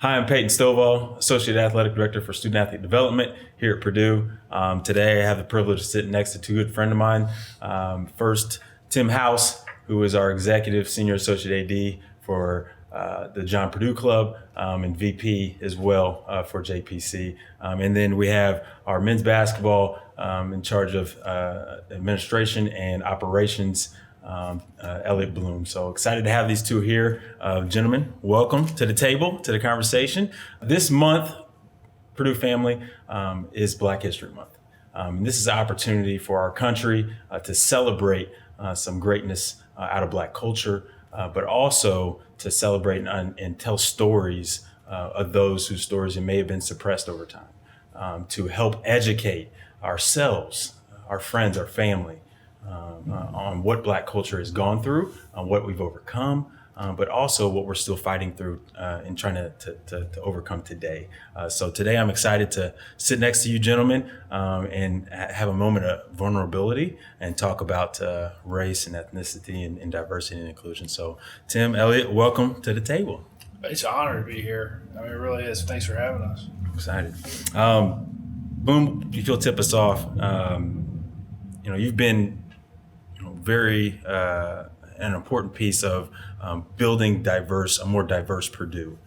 Hi, I'm Peyton Stovall, Associate Athletic Director for Student Athlete Development here at Purdue. Today, I have the privilege of sitting next to two good friends of mine. First, Tim House, who is our Executive Senior Associate AD for the John Purdue Club and VP as well for JPC. And then we have our men's basketball in charge of administration and operations, Elliot Bloom. So excited to have these two here. Gentlemen, welcome to the table, to the conversation. This month, Purdue family, is Black History Month. This is an opportunity for our country to celebrate some greatness out of Black culture, but also to celebrate and tell stories of those whose stories may have been suppressed over time, to help educate ourselves, our friends, our family, on what Black culture has gone through, on what we've overcome, but also what we're still fighting through and trying to overcome today. So today I'm excited to sit next to you gentlemen and have a moment of vulnerability and talk about race and ethnicity and diversity and inclusion. So Tim, Elliot, welcome to the table. It's an honor to be here. I mean, it really is. Thanks for having us. Excited. Boom, if you'll tip us off, you've been very an important piece of building a more diverse Purdue,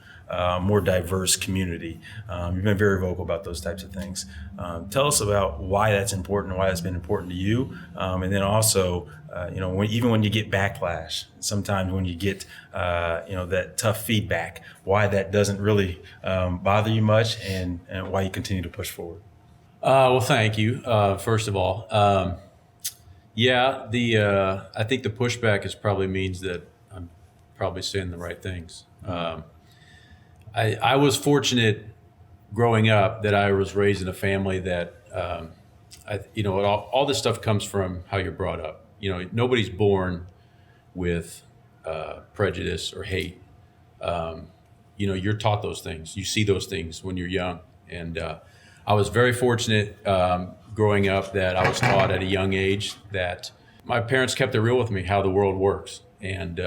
more diverse community. You've been very vocal about those types of things. Tell us about why that's important, why that's been important to you, and then also, even when you get backlash, sometimes when you get, that tough feedback, why that doesn't really bother you much, and why you continue to push forward. Well, thank you. First of all. I think the pushback probably means that I'm probably saying the right things. I was fortunate growing up that I was raised in a family that, all this stuff comes from how you're brought up. Nobody's born with prejudice or hate. You're taught those things. You see those things when you're young. And I was very fortunate growing up that I was taught at a young age that my parents kept it real with me, how the world works. And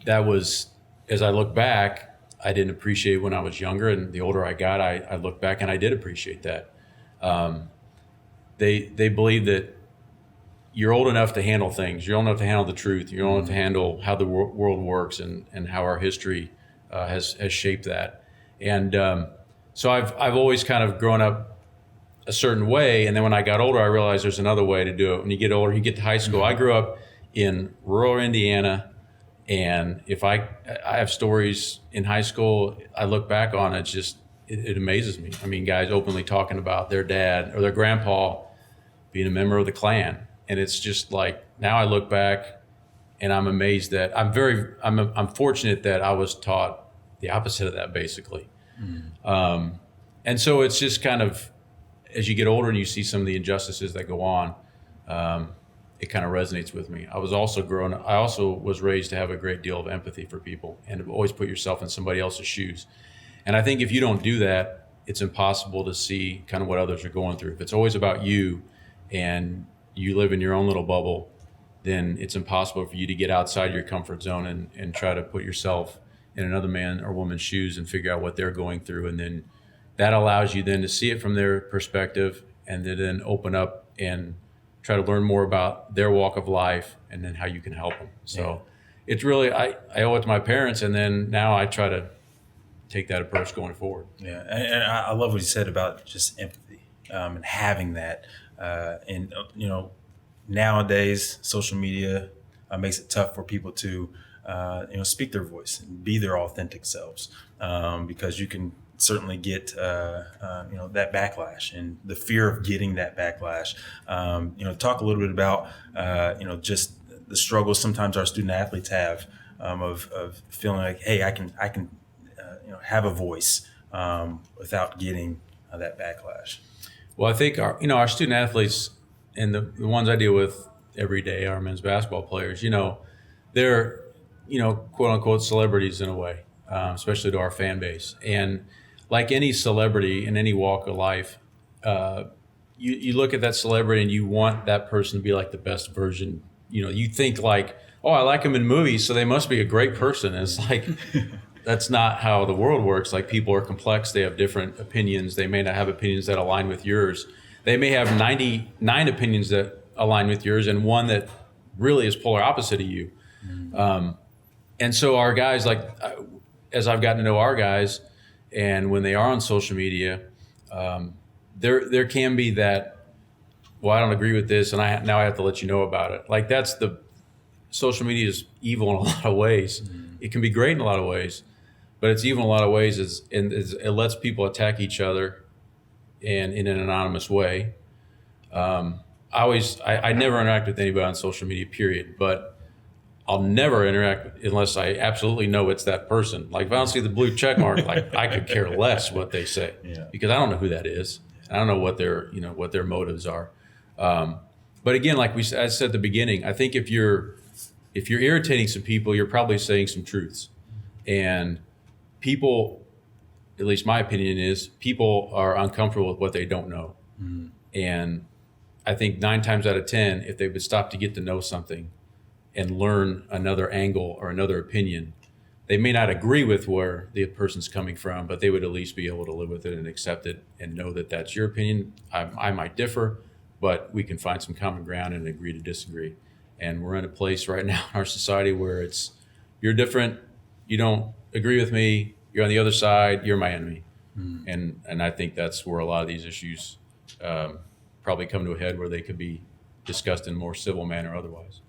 that was, as I look back, I didn't appreciate when I was younger. And the older I got, I look back and I did appreciate that. They believe that you're old enough to handle things. You're old enough to handle the truth. You're old enough to handle how the world works and how our history has shaped that. And so I've always kind of grown up a certain way, and then when I got older, I realized there's another way to do it. When you get older, you get to high school. I grew up in rural Indiana, and if I have stories in high school, I look back on it, it amazes me. I mean, guys openly talking about their dad or their grandpa being a member of the Klan, and it's just like now I look back, and I'm amazed that I'm fortunate that I was taught the opposite of that, basically. And so it's just kind of, as you get older and you see some of the injustices that go on, it kind of resonates with me. I also was raised to have a great deal of empathy for people and to always put yourself in somebody else's shoes. And I think if you don't do that, it's impossible to see kind of what others are going through. If it's always about you and you live in your own little bubble, then it's impossible for you to get outside your comfort zone and try to put yourself in another man or woman's shoes and figure out what they're going through. And then that allows you then to see it from their perspective and to then open up and try to learn more about their walk of life and then how you can help them. So It's really, I owe it to my parents, and then now I try to take that approach going forward. Yeah, and I love what you said about just empathy and having that. Nowadays, social media makes it tough for people to, speak their voice and be their authentic selves because you can certainly get that backlash and the fear of getting that backlash. Talk a little bit about just the struggles sometimes our student athletes have of feeling like, hey, I can have a voice without getting that backlash. Well, I think our student athletes and the ones I deal with every day, our men's basketball players, they're quote unquote celebrities in a way, especially to our fan base. And like any celebrity in any walk of life, you look at that celebrity and you want that person to be like the best version. You think like, oh, I like them in movies, so they must be a great person. And it's like, that's not how the world works. Like, people are complex. They have different opinions. They may not have opinions that align with yours. They may have 99 opinions that align with yours and one that really is polar opposite of you. And so our guys, like, as I've gotten to know our guys, and when they are on social media, there can be that, well, I don't agree with this, and now I have to let you know about it. Like, social media is evil in a lot of ways. It can be great in a lot of ways, but it's evil in a lot of ways. It lets people attack each other and in an anonymous way. I never interact with anybody on social media, period, but I'll never interact unless I absolutely know it's that person. Like, if I don't see the blue check mark, like, I could care less what they say, because I don't know who that is. I don't know what their motives are. But again, like I said at the beginning, I think if you're irritating some people, you're probably saying some truths. And people, at least my opinion is, people are uncomfortable with what they don't know. And I think 9 times out of 10, if they would stop to get to know something and learn another angle or another opinion, they may not agree with where the person's coming from, but they would at least be able to live with it and accept it and know that that's your opinion. I might differ, but we can find some common ground and agree to disagree. And we're in a place right now in our society where you're different, you don't agree with me, you're on the other side, you're my enemy. And I think that's where a lot of these issues probably come to a head, where they could be discussed in a more civil manner otherwise.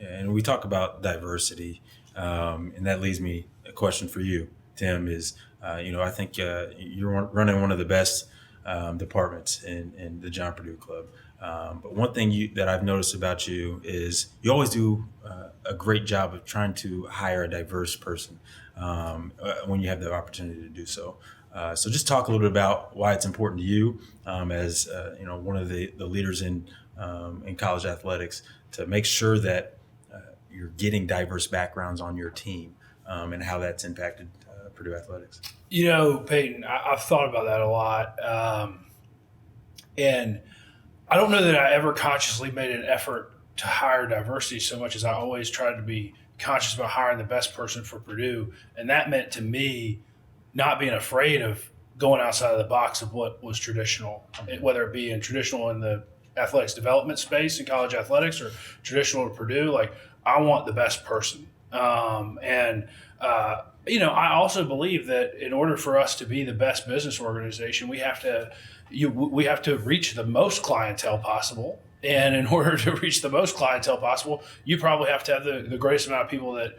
And we talk about diversity, and that leads me a question for you, Tim. Is I think you're running one of the best departments in the John Purdue Club. But one thing that I've noticed about you is you always do a great job of trying to hire a diverse person when you have the opportunity to do so. So just talk a little bit about why it's important to you as one of the leaders in college athletics, to make sure that you're getting diverse backgrounds on your team, and how that's impacted Purdue athletics. Peyton, I've thought about that a lot. And I don't know that I ever consciously made an effort to hire diversity so much as I always tried to be conscious about hiring the best person for Purdue. And that meant, to me, not being afraid of going outside of the box of what was traditional, whether it be traditional in the athletics development space in college athletics or traditional at Purdue. Like, I want the best person. I also believe that in order for us to be the best business organization, we have to reach the most clientele possible. And in order to reach the most clientele possible, you probably have to have the greatest amount of people that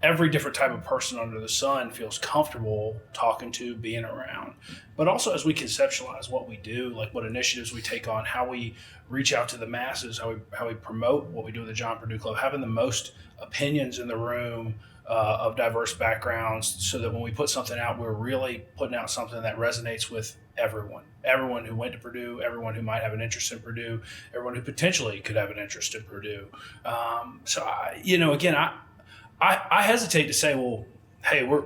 every different type of person under the sun feels comfortable talking to, being around. But also, as we conceptualize what we do, like what initiatives we take on, how we reach out to the masses, how we promote what we do at the John Purdue Club, having the most opinions in the room of diverse backgrounds, so that when we put something out, we're really putting out something that resonates with everyone who went to Purdue, everyone who might have an interest in Purdue, everyone who potentially could have an interest in Purdue. I hesitate to say, well, hey, we're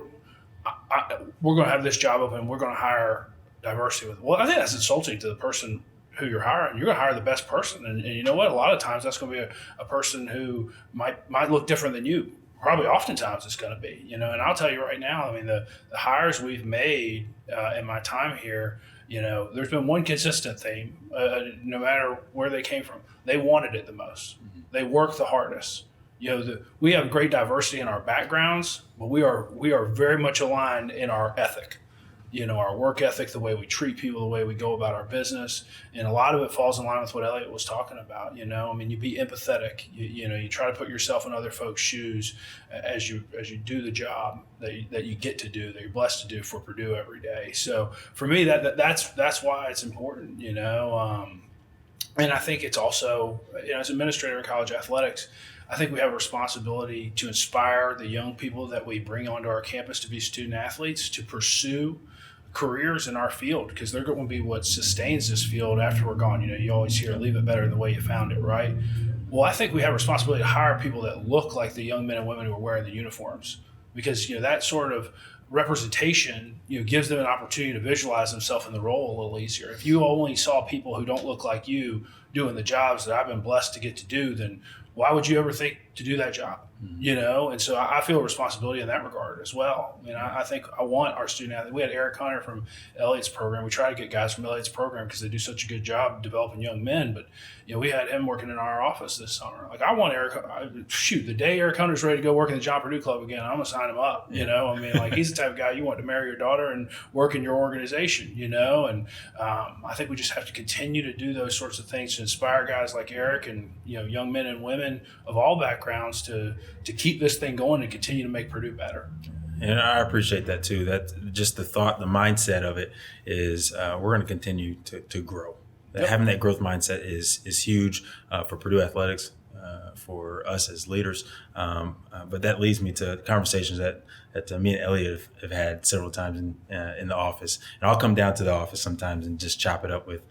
going to have this job open, we're going to hire diversity with. Well, I think that's insulting to the person who you're hiring. You're going to hire the best person, and you know what? A lot of times that's going to be a person who might look different than you. Probably oftentimes it's going to be, and I'll tell you right now, I mean, the hires we've made in my time here, there's been one consistent theme, no matter where they came from. They wanted it the most. They worked the hardest. We have great diversity in our backgrounds, but we are very much aligned in our ethic. Our work ethic, the way we treat people, the way we go about our business, and a lot of it falls in line with what Elliot was talking about. You be empathetic. You try to put yourself in other folks' shoes as you do the job that you get to do, that you're blessed to do for Purdue every day. So for me, that's why it's important. And I think it's also, as administrator in college athletics, I think we have a responsibility to inspire the young people that we bring onto our campus to be student athletes, to pursue careers in our field, because they're going to be what sustains this field after we're gone. You always hear, leave it better than the way you found it, right? Well, I think we have a responsibility to hire people that look like the young men and women who are wearing the uniforms, because that sort of representation gives them an opportunity to visualize themselves in the role a little easier. If you only saw people who don't look like you doing the jobs that I've been blessed to get to do, then why would you ever think to do that job, and so I feel a responsibility in that regard as well. I mean, I think I want our student athlete. We had Eric Hunter from Elliott's program. We try to get guys from Elliott's program because they do such a good job developing young men. But we had him working in our office this summer. Like, I want Eric. The day Eric Hunter's ready to go work in the John Purdue Club again, I'm gonna sign him up. I mean, like, he's the type of guy you want to marry your daughter and work in your organization. And I think we just have to continue to do those sorts of things to inspire guys like Eric and young men and women of all backgrounds to keep this thing going and continue to make Purdue better. And I appreciate that too. That just the thought, the mindset of it is we're going to continue to grow. Yep. Having that growth mindset is huge for Purdue athletics, for us as leaders. But that leads me to conversations that me and Elliot have had several times in the office. And I'll come down to the office sometimes and just chop it up with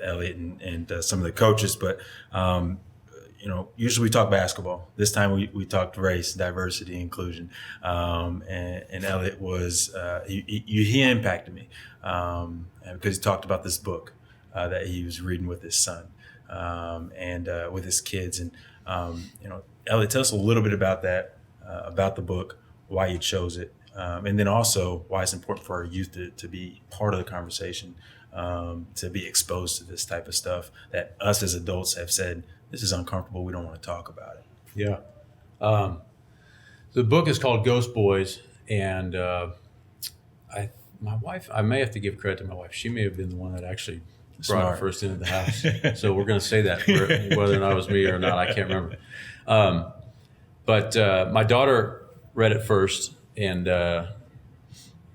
Elliot and some of the coaches. But usually we talk basketball. This time we talked race, diversity, inclusion. And Elliot was he impacted me because he talked about this book that he was reading with his son and with his kids. And Elliot, tell us a little bit about that, about the book, why you chose it, and then also why it's important for our youth to be part of the conversation, to be exposed to this type of stuff that us as adults have said, this is uncomfortable, we don't want to talk about it. Yeah. The book is called Ghost Boys, and my wife, I may have to give credit to my wife. She may have been the one that actually brought it first into the house. So we're going to say that, whether or not it was me or not, I can't remember. But my daughter read it first, and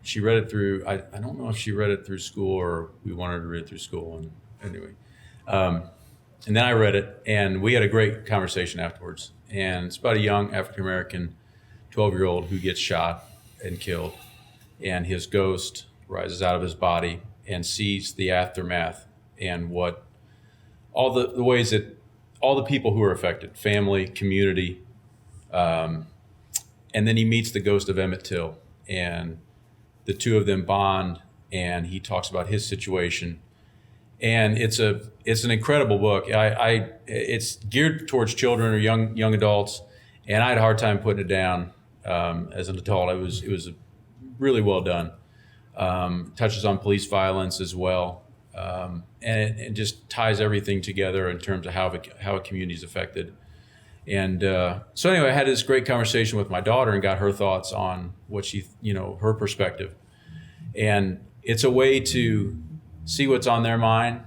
she read it through, I don't know if she read it through school or we wanted her to read it through school. And anyway, and then I read it, and we had a great conversation afterwards. And it's about a young African-American 12-year-old who gets shot and killed, and his ghost rises out of his body and sees the aftermath and what all the ways that all the people who are affected, family, community, and then he meets the ghost of Emmett Till, and the two of them bond, and he talks about his situation. And it's an incredible book. It's geared towards children or young adults, and I had a hard time putting it down as an adult. It was really well done. Touches on police violence as well, and it just ties everything together in terms of how a community is affected. And so anyway, I had this great conversation with my daughter and got her thoughts on what her perspective. And it's a way to see what's on their mind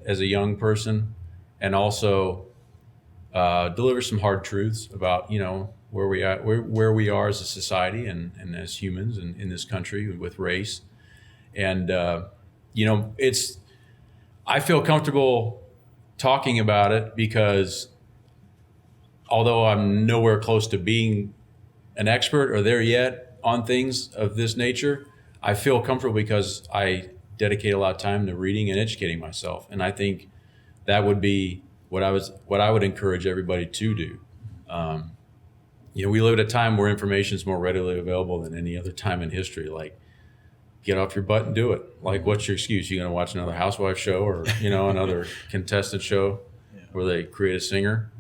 as a young person, and also deliver some hard truths about where we are as a society and as humans in this country with race. And I feel comfortable talking about it because although I'm nowhere close to being an expert or there yet on things of this nature, I feel comfortable because I dedicate a lot of time to reading and educating myself. And I think that would be what I would encourage everybody to do. We live at a time where information is more readily available than any other time in history. Like, get off your butt and do it. Like, what's your excuse? You going to watch another housewife show or, another contestant show where they create a singer?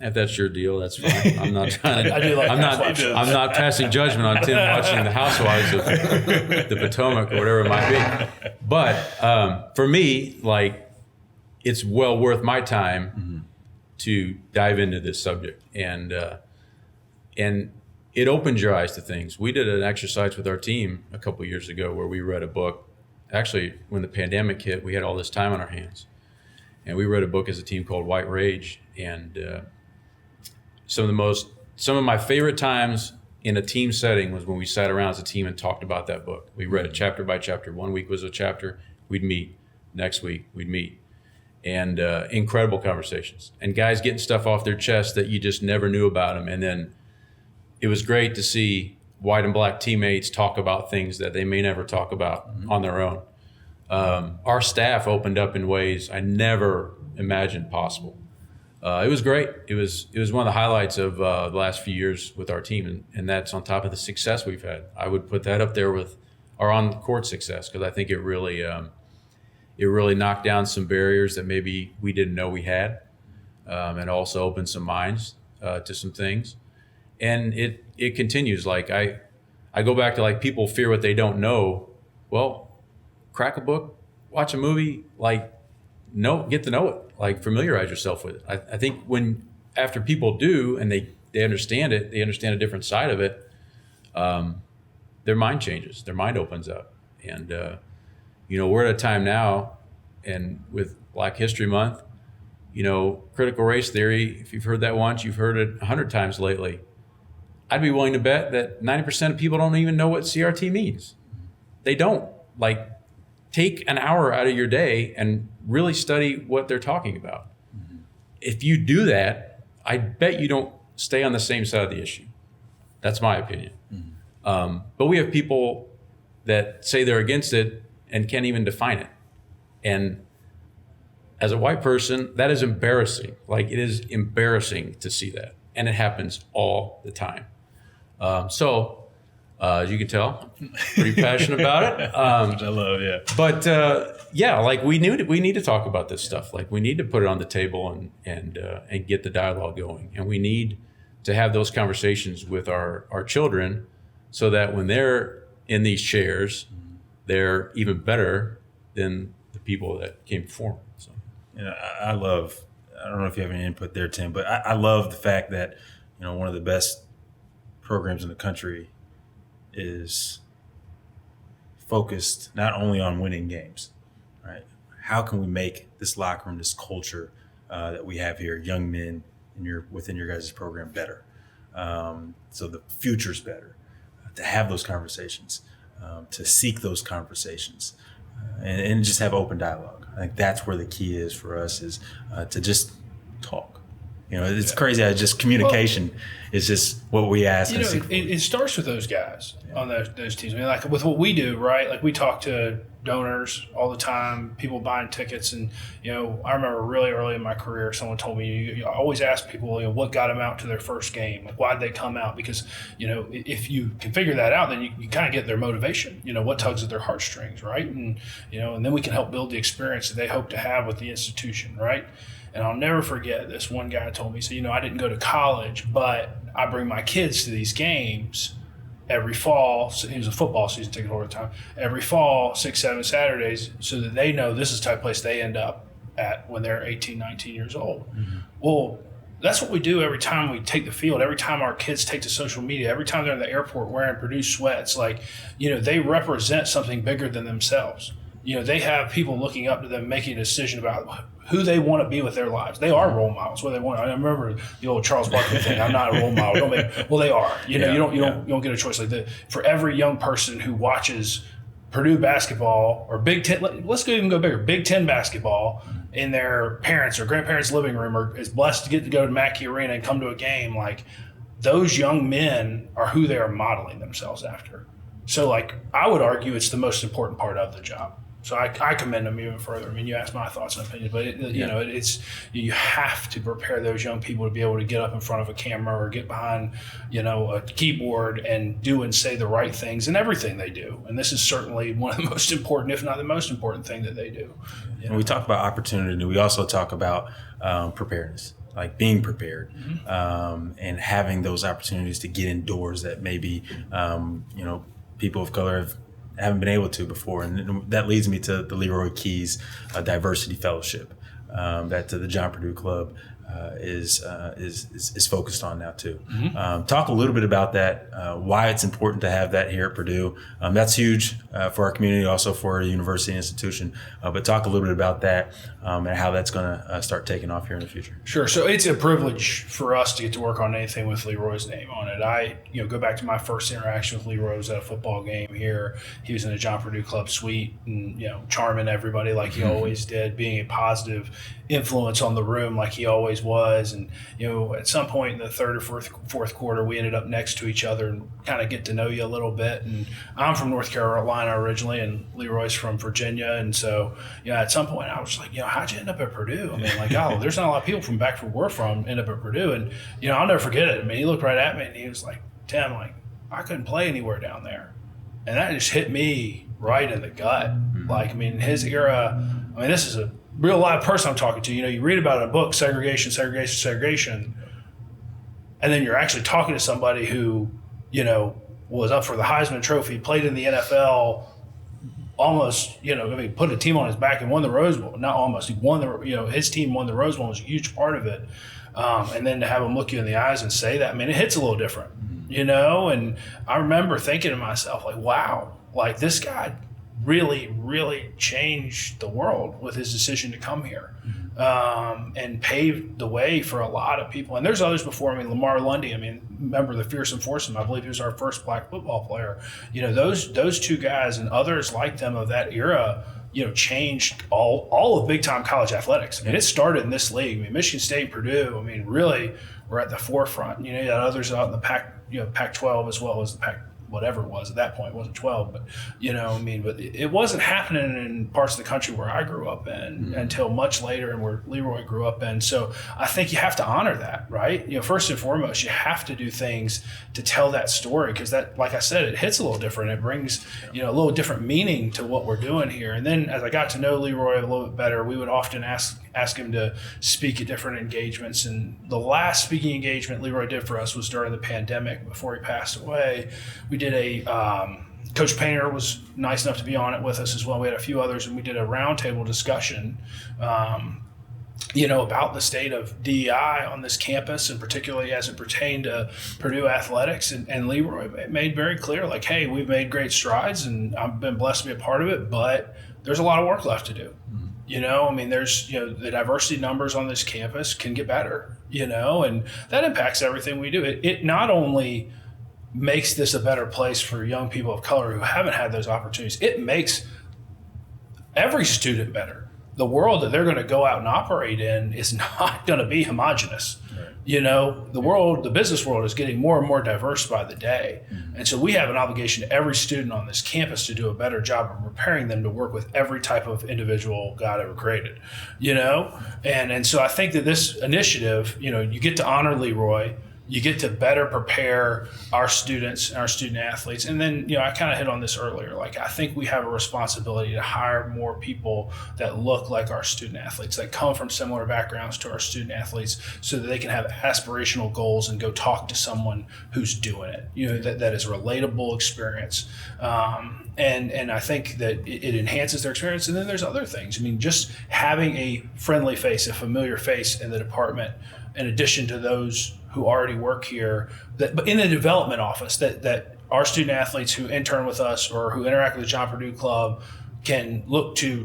If that's your deal, that's fine. I'm not trying to. I do like I'm not passing judgment on Tim watching the Housewives of the Potomac or whatever it might be. But for me, like, it's well worth my time to dive into this subject, and it opens your eyes to things. We did an exercise with our team a couple years ago where we read a book. Actually, when the pandemic hit, we had all this time on our hands, and we read a book as a team called White Rage, and some of my favorite times in a team setting was when we sat around as a team and talked about that book. We read it chapter by chapter. One week was a chapter, we'd meet. Next week, we'd meet. And incredible conversations. And guys getting stuff off their chest that you just never knew about them. And then it was great to see white and black teammates talk about things that they may never talk about on their own. Our staff opened up in ways I never imagined possible. It was great. It was one of the highlights of the last few years with our team, and that's on top of the success we've had. I would put that up there with our on-court success because I think it really knocked down some barriers that maybe we didn't know we had, and also opened some minds. to some things, and it continues. Like I go back to like people fear what they don't know. Well, crack a book, watch a movie, like get to know it, like familiarize yourself with it. I think after people do and they understand it, they understand a different side of it. Their mind changes, their mind opens up, and we're at a time now, and with Black History Month, critical race theory. If you've heard that once, you've heard it 100 times lately. I'd be willing to bet that 90% of people don't even know what CRT means. They don't. Like, take an hour out of your day and really study what they're talking about. Mm-hmm. If you do that, I bet you don't stay on the same side of the issue. That's my opinion. Mm-hmm. But we have people that say they're against it and can't even define it. And as a white person, that is embarrassing. Like, it is embarrassing to see that. And it happens all the time. As you can tell, I'm pretty passionate about it. Which I love, yeah. But like we need to talk about this stuff. Like, we need to put it on the table and get the dialogue going. And we need to have those conversations with our children, so that when they're in these chairs, they're even better than the people that came before them. So, I don't know if you have any input there, Tim, but I love the fact that, one of the best programs in the country is focused not only on winning games, right? How can we make this locker room, this culture that we have here, young men within your guys' program, better? So the future's better. To have those conversations, to seek those conversations, and just have open dialogue. I think that's where the key is for us, is to just talk. It's crazy how just communication is just what we ask. It starts with those guys on those teams. I mean, like with what we do, right? Like, we talk to donors all the time, people buying tickets. And, I remember really early in my career, someone told me, you always ask people, what got them out to their first game? Like, why'd they come out? Because, if you can figure that out, then you kind of get their motivation, what tugs at their heartstrings, right? And, and then we can help build the experience that they hope to have with the institution, right? And I'll never forget this. One guy told me, I didn't go to college, but I bring my kids to these games every fall. So he was a football season ticket holder at the time. Every fall, 6, 7 Saturdays, so that they know this is the type of place they end up at when they're 18, 19 years old. Mm-hmm. Well, that's what we do every time we take the field, every time our kids take to social media, every time they're in the airport wearing Purdue sweats. Like, they represent something bigger than themselves. They have people looking up to them, making a decision about who they want to be with their lives. They are role models. What they want. I remember the old Charles Barkley thing. I'm not a role model. They are. You don't get a choice. Like that. For every young person who watches Purdue basketball or Big Ten, let's even go bigger. Big Ten basketball in their parents' or grandparents' living room, or is blessed to get to go to Mackey Arena and come to a game. Like, those young men are who they are modeling themselves after. So, like, I would argue it's the most important part of the job. So I commend them even further. I mean, you asked my thoughts and opinions, but it's you have to prepare those young people to be able to get up in front of a camera or get behind, a keyboard and do and say the right things in everything they do. And this is certainly one of the most important, if not the most important thing that they do. When we talk about opportunity, we also talk about preparedness, like being prepared, and having those opportunities to get indoors that maybe, people of color haven't been able to before. And that leads me to the Leroy Keys Diversity Fellowship that the John Purdue Club is focused on now too. Mm-hmm. Talk a little bit about that, why it's important to have that here at Purdue. That's huge for our community, also for a university institution. But talk a little bit about that and how that's going to start taking off here in the future. Sure. So it's a privilege for us to get to work on anything with Leroy's name on it. I go back to my first interaction with Leroy was at a football game here. He was in the John Purdue Club suite and charming everybody like he always did, being a positive influence on the room like he always was. And at some point in the third or fourth quarter, we ended up next to each other and kind of get to know you a little bit. And I'm from North Carolina originally, and Leroy's from Virginia. And so at some point I was like, how'd you end up at Purdue? I mean, like, there's not a lot of people from back where we're from end up at Purdue. And I'll never forget it. I mean, he looked right at me and he was like, Tim, like, I couldn't play anywhere down there. And that just hit me right in the gut. Like, I mean, his era, this is a real live person I'm talking to. You read about it in a book, segregation. and then you're actually talking to somebody who, was up for the Heisman Trophy, played in the NFL, almost, put a team on his back and won the Rose Bowl. Not almost, he won his team won the Rose Bowl, was a huge part of it. And then to have him look you in the eyes and say that, it hits a little different, And I remember thinking to myself, like, wow, like this guy really, really changed the world with his decision to come here, and paved the way for a lot of people. And there's others before. Lamar Lundy. Remember the Fearsome Foursome? I believe he was our first black football player. Those two guys and others like them of that era, changed all of big time college athletics. It started in this league. Michigan State, Purdue. Really, we're at the forefront. You had others out in the Pac-12 as well as the Pac. Whatever it was at that point, it wasn't 12, but but it wasn't happening in parts of the country where I grew up in until much later, and where Leroy grew up in. So I think you have to honor that, right? First and foremost, you have to do things to tell that story, because that, like I said, it hits a little different. It brings a little different meaning to what we're doing here. And then as I got to know Leroy a little bit better, we would often ask him to speak at different engagements. And the last speaking engagement Leroy did for us was during the pandemic before he passed away. We did Coach Painter was nice enough to be on it with us as well. We had a few others, and we did a roundtable discussion, about the state of DEI on this campus, and particularly as it pertained to Purdue athletics. And Leroy made very clear, like, hey, we've made great strides, and I've been blessed to be a part of it, but there's a lot of work left to do. There's, the diversity numbers on this campus can get better, and that impacts everything we do. It not only makes this a better place for young people of color who haven't had those opportunities, it makes every student better. The world that they're going to go out and operate in is not going to be homogenous. Right. The business world is getting more and more diverse by the day. Mm-hmm. And so we have an obligation to every student on this campus to do a better job of preparing them to work with every type of individual God ever created, And so I think that this initiative, you get to honor Leroy, you get to better prepare our students and our student athletes. And then, I kind of hit on this earlier. Like, I think we have a responsibility to hire more people that look like our student athletes, that come from similar backgrounds to our student athletes, so that they can have aspirational goals and go talk to someone who's doing it, that is a relatable experience. And I think that it enhances their experience. And then there's other things. just having a friendly face, a familiar face in the department, in addition to those who already work here, but in the development office, that our student athletes who intern with us or who interact with the John Purdue Club can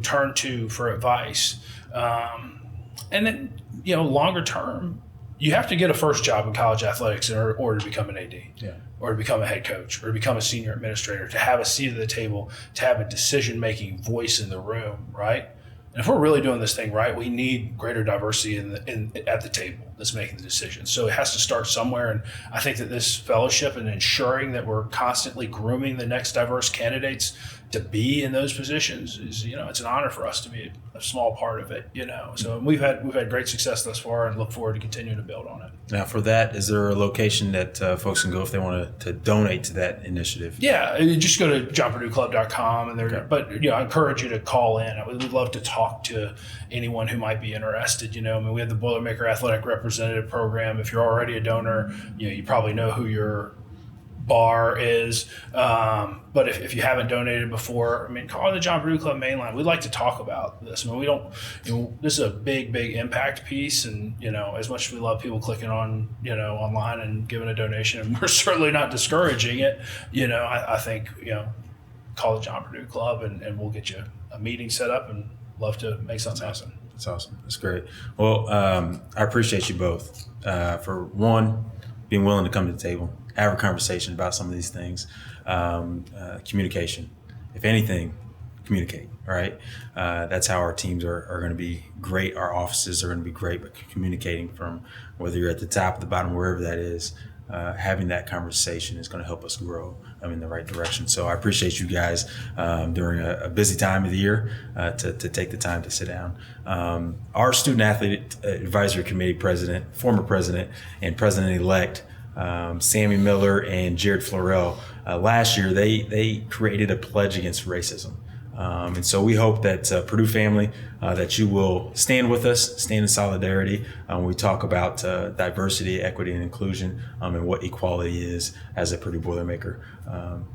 turn to for advice. And then, longer term, you have to get a first job in college athletics in order to become an AD, or to become a head coach, or to become a senior administrator, to have a seat at the table, to have a decision-making voice in the room, right? And if we're really doing this thing right, we need greater diversity at the table that's making the decisions. So it has to start somewhere. And I think that this fellowship and ensuring that we're constantly grooming the next diverse candidates to be in those positions is, it's an honor for us to be a small part of it, So we've had great success thus far, and look forward to continuing to build on it. Now, for that, is there a location that folks can go if they want to donate to that initiative? Yeah, just go to johnpurdueclub.com, and Okay. But I encourage you to call in. We'd love to talk to anyone who might be interested. We have the Boilermaker Athletic Representative Program. If you're already a donor, you probably know who your bar is. But if you haven't donated before, call the John Purdue Club main line. We'd like to talk about this. We don't, this is a big impact piece. And, as much as we love people clicking on, online and giving a donation, and we're certainly not discouraging it, I think, call the John Purdue Club and we'll get you a meeting set up, and love to make something happen. That's awesome. That's great. Well, I appreciate you both for one, being willing to come to the table, have a conversation about some of these things. Communication. If anything, communicate, right? That's how our teams are going to be great. Our offices are going to be great, but communicating from whether you're at the top, the bottom, wherever that is, having that conversation is going to help us grow in the right direction. So I appreciate you guys during a busy time of the year to take the time to sit down. Our Student Athlete Advisory Committee president, former president, and president-elect Sammy Miller and Jared Florell, last year they created a pledge against racism. And so we hope that Purdue family, that you will stand with us, stand in solidarity when we talk about diversity, equity, and inclusion, and what equality is as a Purdue Boilermaker.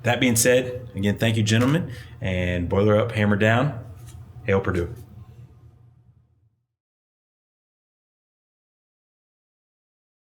That being said, again, thank you, gentlemen, and boiler up, hammer down. Hail Purdue.